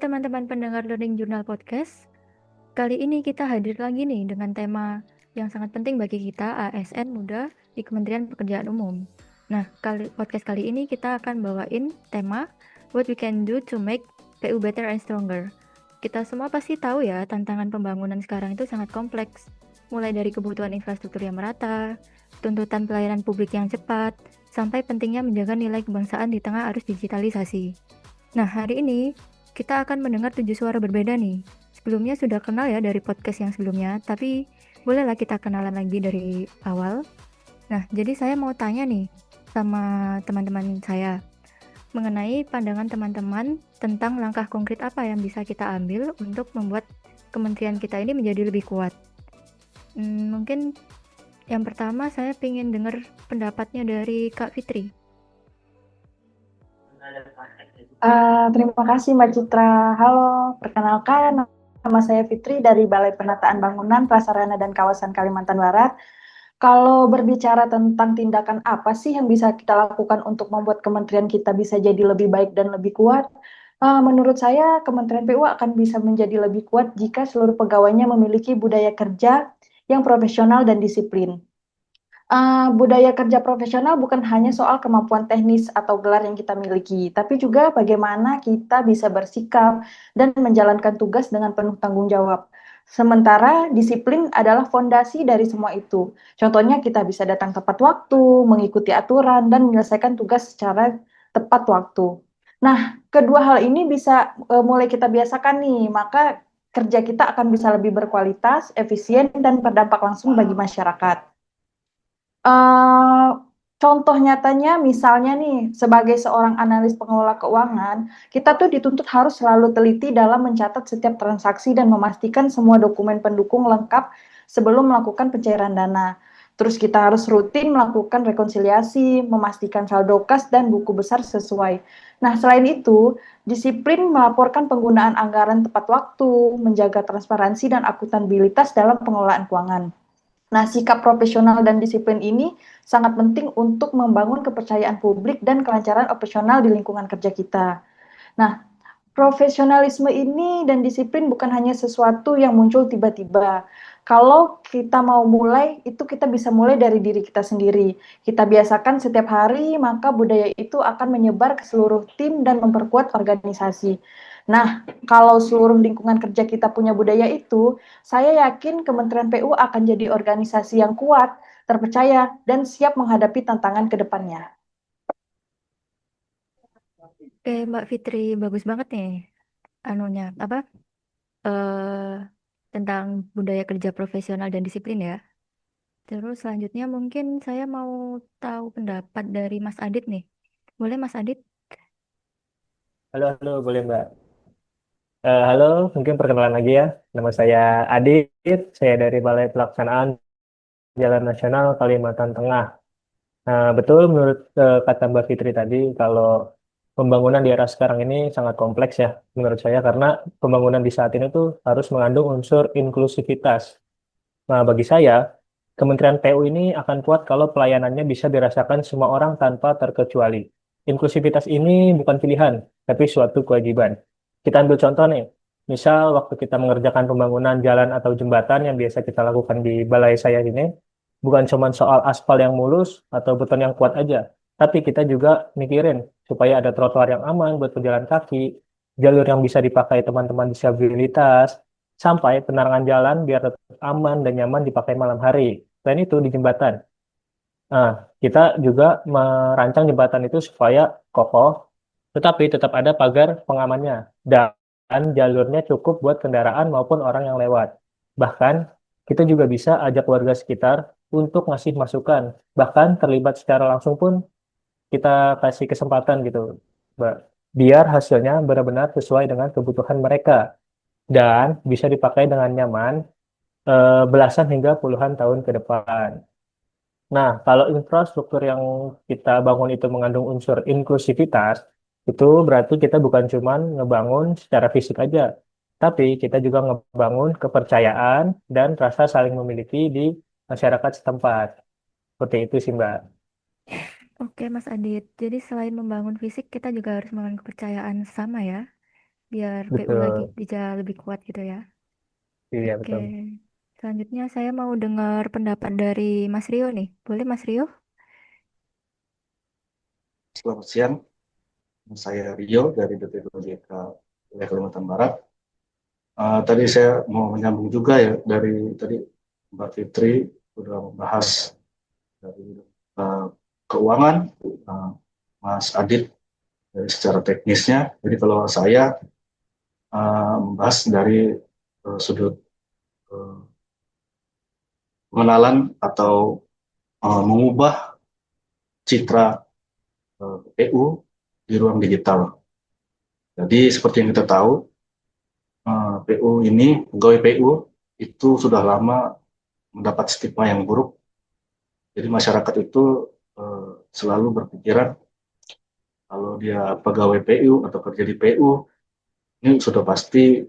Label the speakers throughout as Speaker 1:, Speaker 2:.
Speaker 1: teman-teman pendengar Learning Journal Podcast. Kali ini kita hadir lagi nih dengan tema yang sangat penting bagi kita ASN muda di Kementerian Pekerjaan Umum. Nah, podcast kali ini kita akan bawain tema What We Can Do to Make PU Better and Stronger. Kita semua pasti tahu ya, tantangan pembangunan sekarang itu sangat kompleks. Mulai dari kebutuhan infrastruktur yang merata, tuntutan pelayanan publik yang cepat, sampai pentingnya menjaga nilai kebangsaan di tengah arus digitalisasi. Nah, hari ini kita akan mendengar 7 suara berbeda nih. Sebelumnya sudah kenal ya dari podcast yang sebelumnya, tapi bolehlah kita kenalan lagi dari awal. Nah, jadi saya mau tanya nih sama teman-teman saya mengenai pandangan teman-teman tentang langkah konkret apa yang bisa kita ambil untuk membuat kementerian kita ini menjadi lebih kuat. Mungkin yang pertama saya ingin dengar pendapatnya dari Kak Fitri.
Speaker 2: Terima kasih Mbak Citra. Halo, perkenalkan nama saya Fitri dari Balai Penataan Bangunan, Prasarana dan Kawasan Kalimantan Barat. Kalau berbicara tentang tindakan apa sih yang bisa kita lakukan untuk membuat kementerian kita bisa jadi lebih baik dan lebih kuat? Menurut saya, Kementerian PU akan bisa menjadi lebih kuat jika seluruh pegawainya memiliki budaya kerja yang profesional dan disiplin. Budaya kerja profesional bukan hanya soal kemampuan teknis atau gelar yang kita miliki, tapi juga bagaimana kita bisa bersikap dan menjalankan tugas dengan penuh tanggung jawab. Sementara disiplin adalah fondasi dari semua itu. Contohnya kita bisa datang tepat waktu, mengikuti aturan, dan menyelesaikan tugas secara tepat waktu. Nah, kedua hal ini bisa mulai kita biasakan nih, maka kerja kita akan bisa lebih berkualitas, efisien, dan berdampak langsung bagi masyarakat. Eee, Contoh nyatanya misalnya nih, sebagai seorang analis pengelola keuangan, kita tuh dituntut harus selalu teliti dalam mencatat setiap transaksi dan memastikan semua dokumen pendukung lengkap sebelum melakukan pencairan dana. Terus kita harus rutin melakukan rekonsiliasi, memastikan saldo kas dan buku besar sesuai. Nah, selain itu, disiplin melaporkan penggunaan anggaran tepat waktu, menjaga transparansi dan akuntabilitas dalam pengelolaan keuangan. Nah, sikap profesional dan disiplin ini sangat penting untuk membangun kepercayaan publik dan kelancaran operasional di lingkungan kerja kita. Nah, profesionalisme ini dan disiplin bukan hanya sesuatu yang muncul tiba-tiba. Kalau kita mau mulai, itu kita bisa mulai dari diri kita sendiri. Kita biasakan setiap hari, maka budaya itu akan menyebar ke seluruh tim dan memperkuat organisasi. Nah, kalau seluruh lingkungan kerja kita punya budaya itu, saya yakin Kementerian PU akan jadi organisasi yang kuat, terpercaya, dan siap menghadapi tantangan ke depannya.
Speaker 1: Oke, Mbak Fitri, bagus banget nih anunya apa eh tentang budaya kerja profesional dan disiplin ya. Terus selanjutnya mungkin saya mau tahu pendapat dari Mas Adit nih. Boleh Mas Adit?
Speaker 3: Halo, halo, boleh Mbak. Halo, mungkin perkenalan lagi ya. Nama saya Adit, saya dari Balai Pelaksanaan Jalan Nasional Kalimantan Tengah. Nah, betul menurut kata Mbak Fitri tadi, kalau pembangunan di era sekarang ini sangat kompleks ya, menurut saya, karena pembangunan di saat ini tuh harus mengandung unsur inklusivitas. Nah, bagi saya, Kementerian PU ini akan kuat kalau pelayanannya bisa dirasakan semua orang tanpa terkecuali. Inklusivitas ini bukan pilihan, tapi suatu kewajiban. Kita ambil contoh nih, misal waktu kita mengerjakan pembangunan jalan atau jembatan yang biasa kita lakukan di balai saya ini, bukan cuma soal aspal yang mulus atau beton yang kuat aja, tapi kita juga mikirin supaya ada trotoar yang aman buat pejalan kaki, jalur yang bisa dipakai teman-teman disabilitas, sampai penerangan jalan biar tetap aman dan nyaman dipakai malam hari. Selain itu di jembatan. Nah, kita juga merancang jembatan itu supaya kokoh, tetapi tetap ada pagar pengamannya. Dan jalurnya cukup buat kendaraan maupun orang yang lewat. Bahkan, kita juga bisa ajak warga sekitar untuk ngasih masukan. Bahkan terlibat secara langsung pun kita kasih kesempatan gitu, Mbak. Biar hasilnya benar-benar sesuai dengan kebutuhan mereka. Dan bisa dipakai dengan nyaman belasan hingga puluhan tahun ke depan. Nah, kalau infrastruktur yang kita bangun itu mengandung unsur inklusivitas, itu berarti kita bukan cuma ngebangun secara fisik aja, tapi kita juga ngebangun kepercayaan dan rasa saling memiliki di masyarakat setempat. Seperti itu sih, Mbak.
Speaker 1: Oke Mas Adit. Jadi selain membangun fisik, kita juga harus membangun kepercayaan sama ya. biar PU lagi
Speaker 3: betul.
Speaker 1: bisa lebih kuat gitu ya.
Speaker 3: Iya,
Speaker 1: Oke,
Speaker 3: betul.
Speaker 1: selanjutnya saya mau dengar pendapat dari Mas Rio nih. Boleh Mas Rio?
Speaker 4: Selamat siang, saya Rio dari BPPJK Wilayah Kalimantan Barat. Tadi saya mau menyambung juga ya dari tadi Mbak Fitri sudah membahas dari uh, keuangan, uh, Mas Adit dari secara teknisnya. Jadi kalau saya membahas dari sudut uh, pengenalan atau mengubah citra PU di ruang digital. Jadi seperti yang kita tahu, PU ini, pegawai PU itu sudah lama mendapat stigma yang buruk. Jadi masyarakat itu selalu berpikiran kalau dia pegawai PU atau kerja di PU, ini sudah pasti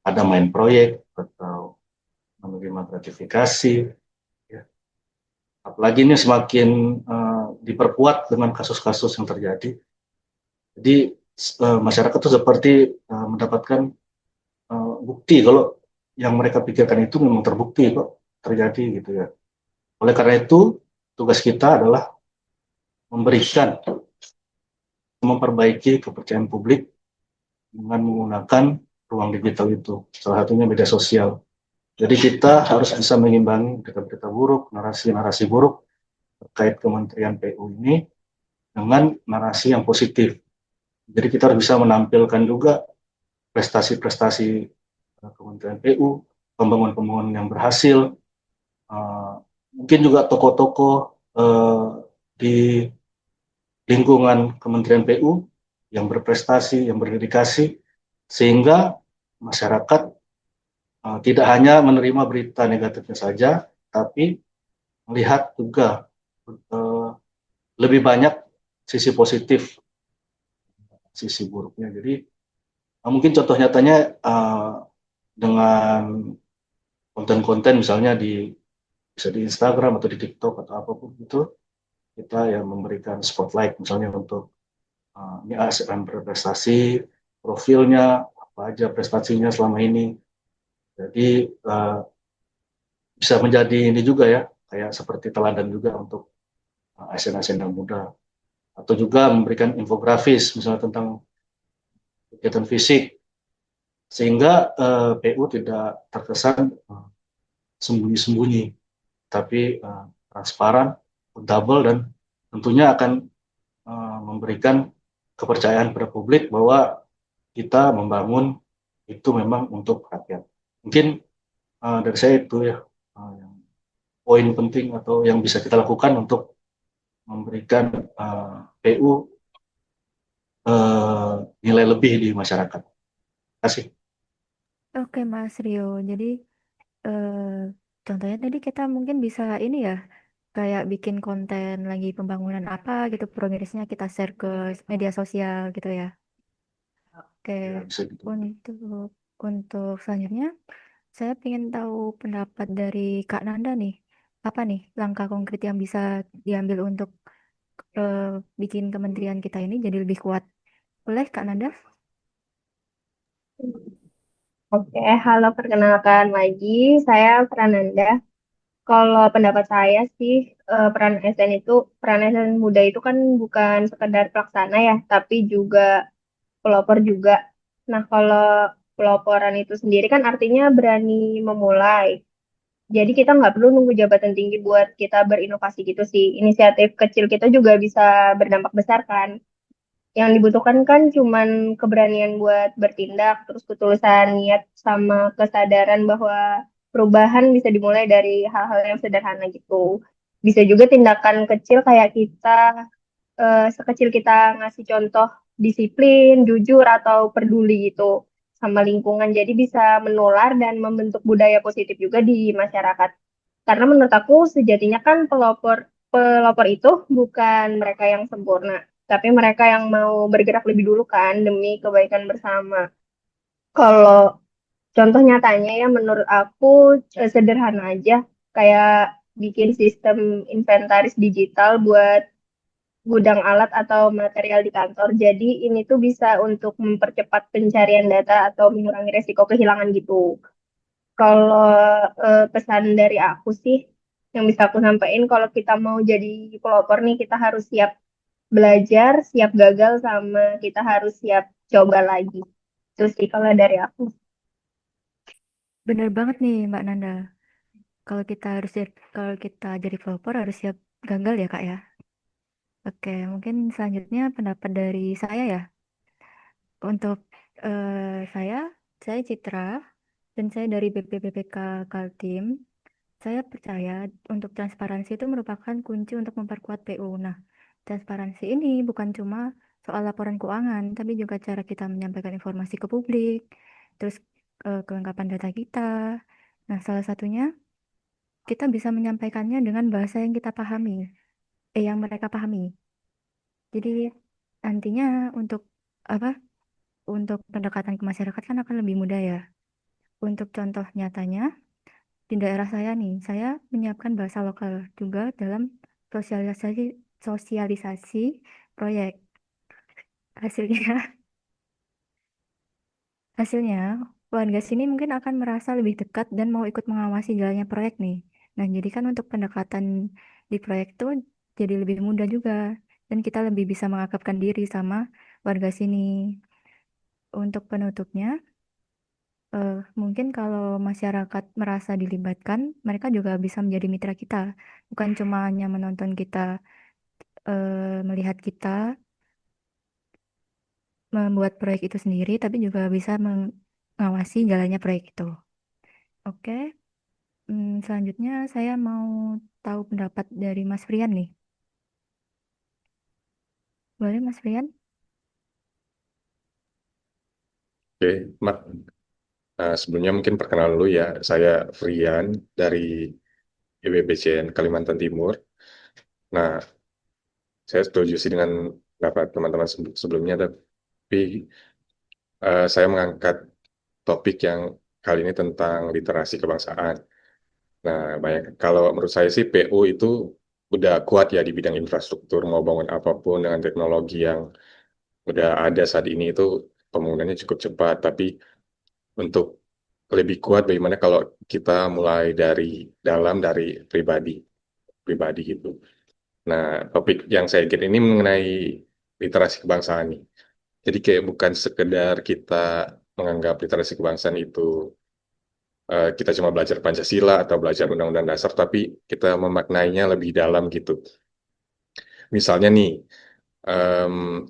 Speaker 4: ada main proyek atau menerima gratifikasi. Ya. Apalagi ini semakin diperkuat dengan kasus-kasus yang terjadi. Jadi masyarakat itu seperti mendapatkan bukti kalau yang mereka pikirkan itu memang terbukti kok terjadi gitu ya. Oleh karena itu, tugas kita adalah memberikan, memperbaiki kepercayaan publik dengan menggunakan ruang digital itu. Salah satunya media sosial. Jadi kita harus bisa mengimbangi berita-berita buruk, narasi-narasi buruk terkait Kementerian PU ini dengan narasi yang positif. Jadi kita harus bisa menampilkan juga prestasi-prestasi Kementerian PU, pembangunan-pembangunan yang berhasil, mungkin juga tokoh-tokoh di lingkungan Kementerian PU yang berprestasi, yang berdedikasi, sehingga masyarakat tidak hanya menerima berita negatifnya saja, tapi melihat juga uh, lebih banyak sisi positif, sisi buruknya. Jadi mungkin contoh nyatanya dengan konten-konten misalnya bisa di Instagram atau di TikTok atau apapun itu, kita ya memberikan spotlight misalnya untuk ini ASN berprestasi, profilnya, apa aja prestasinya selama ini. Jadi bisa menjadi ini juga ya, kayak seperti teladan juga untuk ASN-ASN yang muda. Atau juga memberikan infografis misalnya tentang kegiatan fisik, sehingga PU tidak terkesan sembunyi-sembunyi, tapi transparan, akuntabel, dan tentunya akan memberikan kepercayaan pada publik bahwa kita membangun itu memang untuk rakyat. Mungkin dari saya itu ya yang poin penting atau yang bisa kita lakukan untuk memberikan PU nilai lebih di masyarakat. Terima kasih.
Speaker 1: Oke Mas Rio, jadi eh, contohnya tadi kita mungkin bisa ini ya, kayak bikin konten lagi pembangunan apa gitu, progresnya kita share ke media sosial gitu ya. Oke,
Speaker 4: Ya, bisa gitu.
Speaker 1: untuk selanjutnya saya ingin tahu pendapat dari Kak Nanda nih. Apa nih langkah konkret yang bisa diambil untuk eh, bikin kementerian kita ini jadi lebih kuat? Boleh Kak Nanda?
Speaker 5: Oke, halo perkenalkan lagi, saya Prananda. Kalau pendapat saya sih, peran ASN itu, peran ASN muda itu kan bukan sekedar pelaksana ya, tapi juga pelopor juga. Nah, kalau peloporan itu sendiri kan artinya berani memulai. Jadi kita nggak perlu nunggu jabatan tinggi buat kita berinovasi gitu sih. Inisiatif kecil kita juga bisa berdampak besar kan. Yang dibutuhkan kan cuman keberanian buat bertindak, terus ketulusan niat sama kesadaran bahwa perubahan bisa dimulai dari hal-hal yang sederhana gitu. Bisa juga tindakan kecil kayak kita, sekecil kita ngasih contoh disiplin, jujur, atau peduli gitu sama lingkungan. Jadi bisa menular dan membentuk budaya positif juga di masyarakat. Karena menurut aku sejatinya kan pelopor pelopor itu bukan mereka yang sempurna, tapi mereka yang mau bergerak lebih dulu kan demi kebaikan bersama. Kalau contoh nyatanya ya menurut aku sederhana aja kayak bikin sistem inventaris digital buat gudang alat atau material di kantor. Jadi ini tuh bisa untuk mempercepat pencarian data atau mengurangi resiko kehilangan gitu. Kalau pesan dari aku sih, yang bisa aku sampaikan kalau kita mau jadi pelopor nih, kita harus siap belajar, siap gagal, sama kita harus siap coba lagi. Itu sih kalau dari aku.
Speaker 1: Bener banget nih Mbak Nanda. Kalau kita jadi pelopor harus siap gagal ya Kak ya. Oke, mungkin selanjutnya pendapat dari saya ya. Untuk saya Citra dan saya dari BPPPK Kaltim. Saya percaya untuk transparansi itu merupakan kunci untuk memperkuat PU. Nah, transparansi ini bukan cuma soal laporan keuangan, tapi juga cara kita menyampaikan informasi ke publik, terus kelengkapan data kita. Nah, salah satunya kita bisa menyampaikannya dengan bahasa yang kita pahami, yang mereka pahami. Jadi nantinya untuk apa? Untuk pendekatan ke masyarakat kan akan lebih mudah ya. Untuk contoh nyatanya, di daerah saya nih, saya menyiapkan bahasa lokal juga dalam sosialisasi sosialisasi proyek. Hasilnya, hasilnya warga sini mungkin akan merasa lebih dekat dan mau ikut mengawasi jalannya proyek nih. Nah, jadi kan untuk pendekatan di proyek tuh jadi lebih mudah juga dan kita lebih bisa mengakrabkan diri sama warga sini. Untuk penutupnya, mungkin kalau masyarakat merasa dilibatkan, mereka juga bisa menjadi mitra kita. Bukan cuma hanya menonton kita, melihat kita membuat proyek itu sendiri, tapi juga bisa mengawasi jalannya proyek itu. Oke, selanjutnya saya mau tahu pendapat dari Mas Frian nih. Boleh Mas Frian?
Speaker 6: Oke, Mak. Sebelumnya mungkin perkenalan dulu ya, saya Frian dari IBBCN Kalimantan Timur. Nah, saya setuju sih dengan pendapat teman-teman sebelumnya, tapi saya mengangkat topik yang kali ini tentang literasi kebangsaan. Nah, banyak kalau menurut saya sih PU itu udah kuat ya di bidang infrastruktur, mau bangun apapun dengan teknologi yang udah ada saat ini itu pembangunannya cukup cepat, tapi untuk lebih kuat bagaimana kalau kita mulai dari dalam dari pribadi pribadi gitu. Nah, topik yang saya ingin ini mengenai literasi kebangsaan nih. Jadi kayak bukan sekedar kita menganggap literasi kebangsaan itu kita cuma belajar Pancasila atau belajar Undang-Undang Dasar, tapi kita memaknainya lebih dalam gitu. Misalnya nih, em,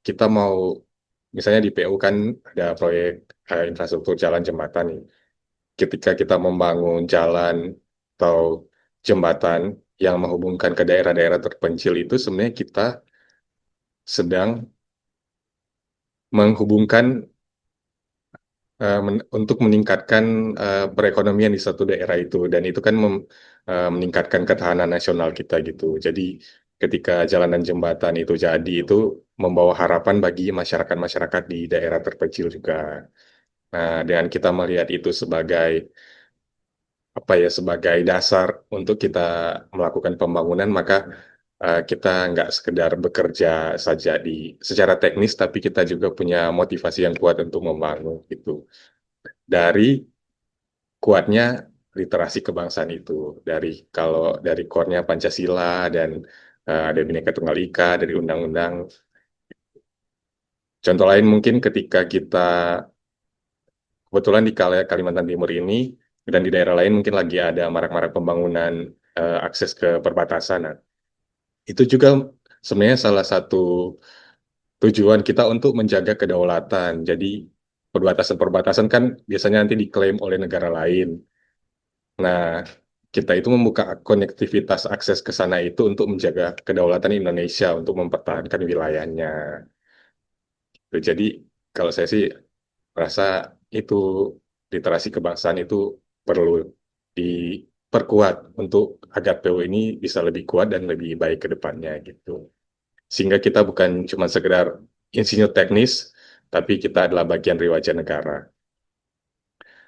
Speaker 6: kita mau misalnya di PU kan ada proyek infrastruktur jalan jembatan nih. Ketika kita membangun jalan atau jembatan yang menghubungkan ke daerah-daerah terpencil itu sebenarnya kita sedang menghubungkan untuk meningkatkan perekonomian di satu daerah itu dan itu kan meningkatkan ketahanan nasional kita gitu. Jadi ketika jalan dan jembatan itu jadi itu membawa harapan bagi masyarakat-masyarakat di daerah terpencil juga. Nah, dengan kita melihat itu sebagai apa ya sebagai dasar untuk kita melakukan pembangunan maka kita nggak sekedar bekerja saja di secara teknis tapi kita juga punya motivasi yang kuat untuk membangun gitu dari kuatnya literasi kebangsaan itu dari kalau dari core-nya Pancasila dan ada Bhinneka Tunggal Ika dari undang-undang. Contoh lain mungkin ketika kita kebetulan di Kalimantan Timur ini dan di daerah lain mungkin lagi ada marak-marak pembangunan akses ke perbatasan. Nah, itu juga sebenarnya salah satu tujuan kita untuk menjaga kedaulatan. Jadi perbatasan-perbatasan kan biasanya nanti diklaim oleh negara lain. Nah, kita itu membuka konektivitas akses ke sana itu untuk menjaga kedaulatan Indonesia, untuk mempertahankan wilayahnya. Jadi kalau saya sih rasa itu literasi kebangsaan itu perlu diperkuat untuk agar PU ini bisa lebih kuat dan lebih baik ke depannya gitu. Sehingga kita bukan cuma sekedar insinyur teknis, tapi kita adalah bagian dari wajah negara.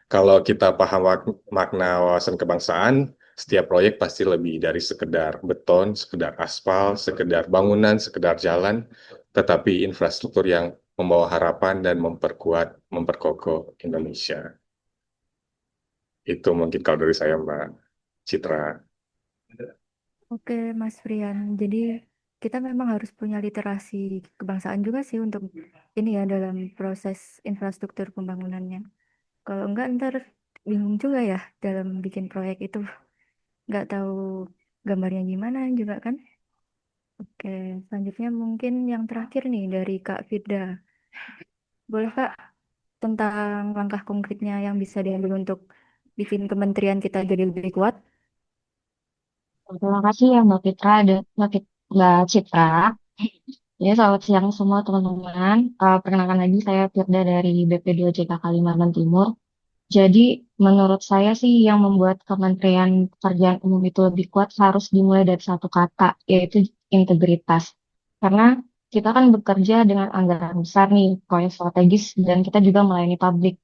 Speaker 6: Kalau kita paham makna wawasan kebangsaan, setiap proyek pasti lebih dari sekedar beton, sekedar aspal, sekedar bangunan, sekedar jalan, tetapi infrastruktur yang membawa harapan dan memperkokoh Indonesia. Itu mungkin kalau dari saya, Mbak Citra.
Speaker 1: Oke, Mas Frian. Jadi kita memang harus punya literasi kebangsaan juga sih untuk ini ya dalam proses infrastruktur pembangunannya. Kalau enggak ntar bingung juga ya dalam bikin proyek itu. Nggak tahu gambarnya gimana juga kan. Oke, selanjutnya mungkin yang terakhir nih dari Kak Firda. Boleh Kak tentang langkah konkretnya yang bisa diambil untuk bikin kementerian kita jadi lebih kuat?
Speaker 7: Terima kasih ya Mbak Fitra dan Mbak Citra. Ya, selamat siang semua teman-teman. Perkenalkan lagi saya Firda dari BP2JK Kalimantan Timur. Jadi menurut saya sih yang membuat Kementerian Pekerjaan Umum itu lebih kuat harus dimulai dari satu kata, yaitu integritas. Karena kita kan bekerja dengan anggaran besar nih, proyek strategis, dan kita juga melayani publik.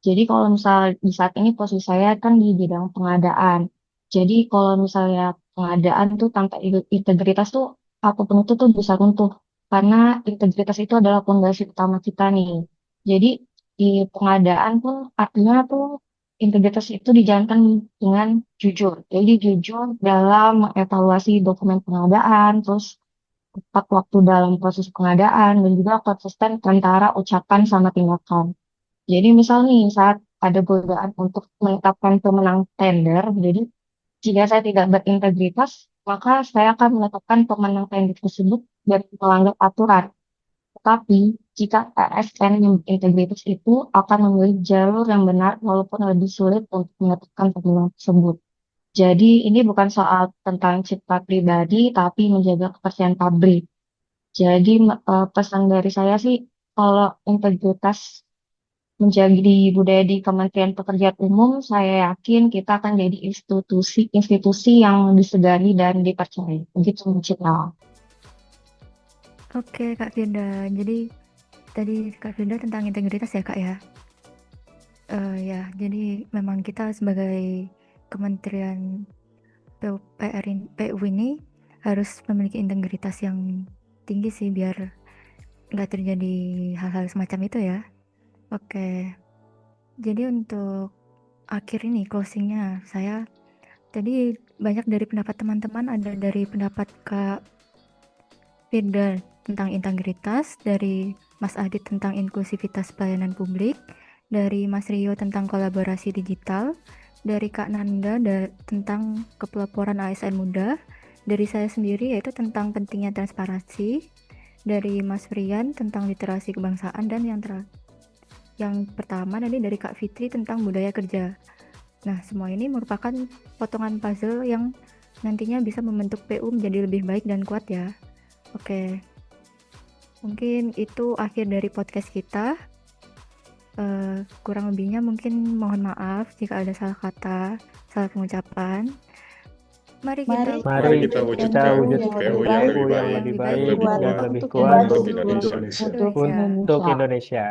Speaker 7: Jadi kalau misal di saat ini posisi saya kan di bidang pengadaan. Jadi kalau misalnya pengadaan tuh tanpa integritas tuh apapun itu tuh bisa runtuh. Karena integritas itu adalah fondasi utama kita nih. Jadi di pengadaan pun artinya tuh integritas itu dijalankan dengan jujur. Jadi jujur dalam mengevaluasi dokumen pengadaan, terus tepat waktu dalam proses pengadaan, dan juga konsisten antara ucapan sama tindakan. Jadi misal nih saat ada godaan untuk menetapkan pemenang tender, jadi jika saya tidak berintegritas, maka saya akan menetapkan pemenang tender tersebut dan melanggar aturan. Tetapi jika ASN yang berintegritas itu akan memilih jalur yang benar walaupun lebih sulit untuk menetapkan pemenang tersebut. Jadi ini bukan soal tentang citra pribadi, tapi menjaga kepercayaan pabrik. Jadi pesan dari saya sih, kalau integritas menjadi budaya di Kementerian Pekerjaan Umum, saya yakin kita akan jadi institusi yang disegani dan dipercaya. Begitu, Citra.
Speaker 1: Oke, Kak Firda. Jadi tadi Kak Firda tentang integritas ya, Kak ya. Ya, jadi memang kita sebagai Kementerian PU ini harus memiliki integritas yang tinggi sih biar nggak terjadi hal-hal semacam itu ya. Oke, jadi untuk akhir ini closingnya saya tadi banyak dari pendapat teman-teman, ada dari pendapat Kak Firda tentang integritas, dari Mas Adit tentang inklusivitas pelayanan publik, dari Mas Rio tentang kolaborasi digital, dari Kak Nanda tentang kepelaporan ASN muda, dari saya sendiri yaitu tentang pentingnya transparansi, dari Mas Frian tentang literasi kebangsaan, dan yang pertama tadi dari Kak Fitri tentang budaya kerja. Nah, semua ini merupakan potongan puzzle yang nantinya bisa membentuk PU menjadi lebih baik dan kuat ya. Oke, mungkin itu akhir dari podcast kita. Kurang lebihnya mungkin mohon maaf jika ada salah kata, salah pengucapan. Mari
Speaker 6: kita wujudkan PU yang lebih baik,
Speaker 3: lebih baik dan lebih kuat
Speaker 6: untuk Indonesia.
Speaker 3: untuk Indonesia.